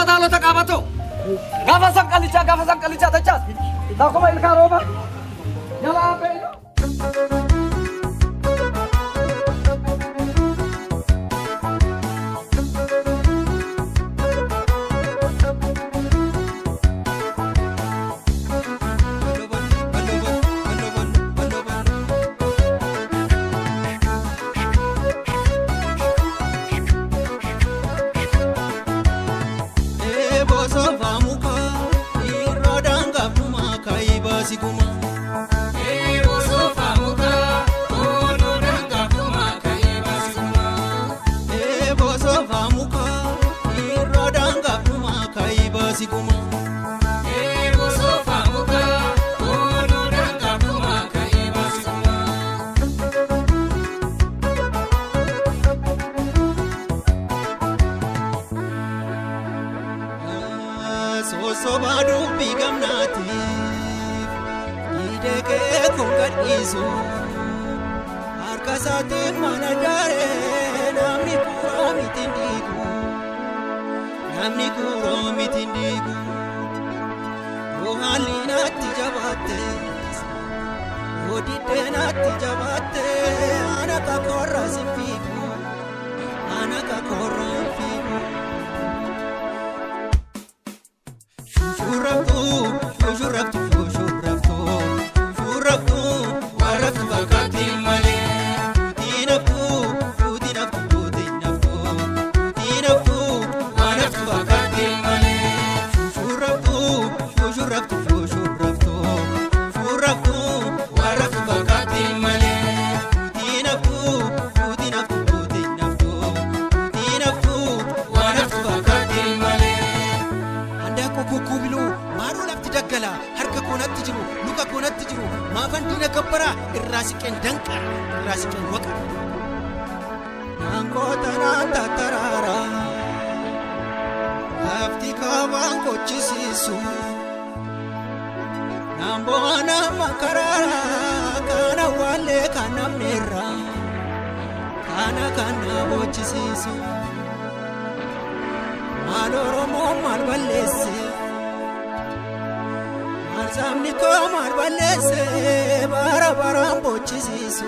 batalo takabato. Gafasan kalicha tachas. Dakoma ilka roba. Yala apelo. Sobadu bigamnati ideke kongadisu arkasate manadare namni kuro mitindigu rohalinati jabate oditenati jabate anaka korra sifiku anaka korra fiku Shurabtu, warabtu bakati male. Tinaftu, warabtu bakati male. Shurabtu, warabtu bakati male. Tinaftu, warabtu bakati male. Anda kukubilu. Daggala harka koonatti jiru luka koonatti jiru maafan diina gabbara irraa siqeen danqara irraa siqeen waqa naangoota naanta taraara lafti kaawaan kochisiisu naamboona makaraara kana wallee kana meerra kana bochisiisu maal oromoo maal balleesse Samni ko marbalese bara bochisisu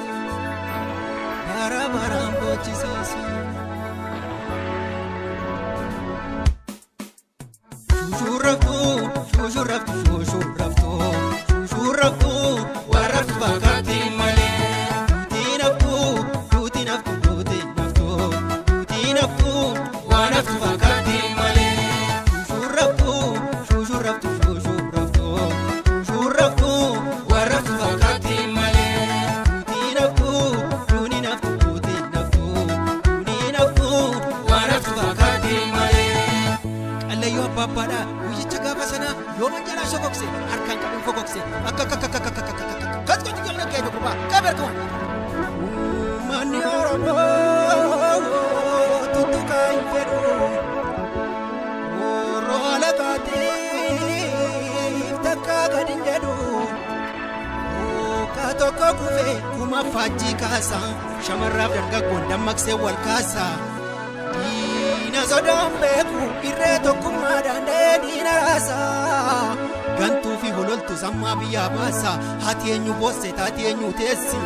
Shurabtu warabtu bakati male tinaftu warabtu bakati male Shurabtu warabtu bakati male tinaftu warabtu bakati male Qalleeyyo abbaabbaadha guyyicha gaafa sana yoo manjalaa shokokse harkaan qabuun fokokse akka kasgooti galna kee dukuba kabertuman manni Oromoo tuttuqaa hin fedhu rola kaatiif takka gadi hin jedhu ka tokko kufee kuma faajjii kaasa shamarraaf dargaggoon dammaqsee wal kaasa diina sodaan beeku irree tokkummaa danda'ee diina raasa gantuu fi hololtu sammaa biyyaa baasa haati eenyu boosse taati eenyu teessi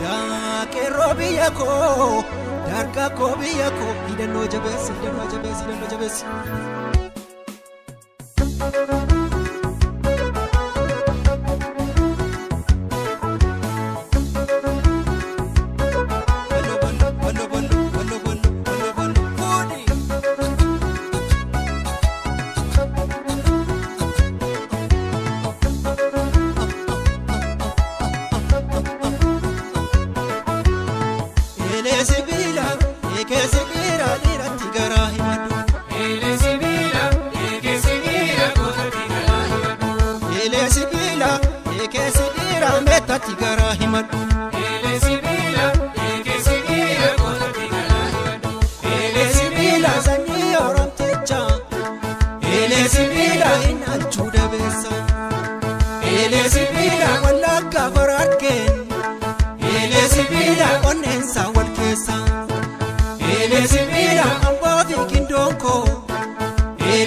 daaqeerroo biyya koo dargaggoo biyya koo hidhannoo jabeessi Ele sibila, gootatti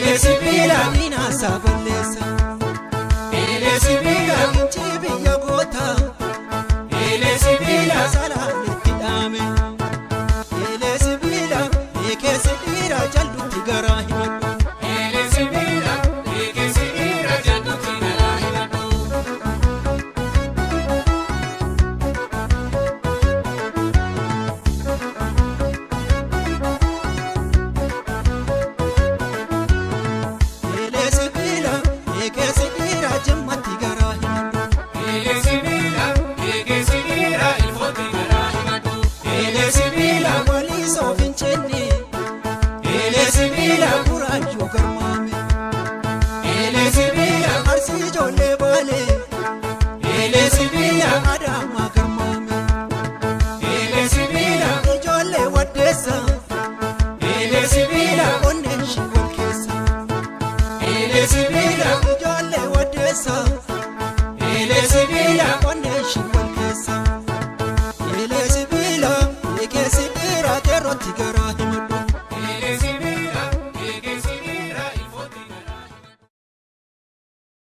Elee sibiila diina saaballeessa. Elee sibiila kinchi biyya goota. Elee sibiila salaaletti dhaame. Elee sibiila eekeessa dhiira jallutti garaa himadhu. Elee sibiila eekeessa dhiira jallutti garaa himadhu. Elee sibiila eekeessa dhiira jammatti garaa himadhu. Elee sibiila eekeessa dhiira ilfootti garaa himadhu. Elee sibiila walii soofincheenni. Elee sibiila guraayyuu garaa.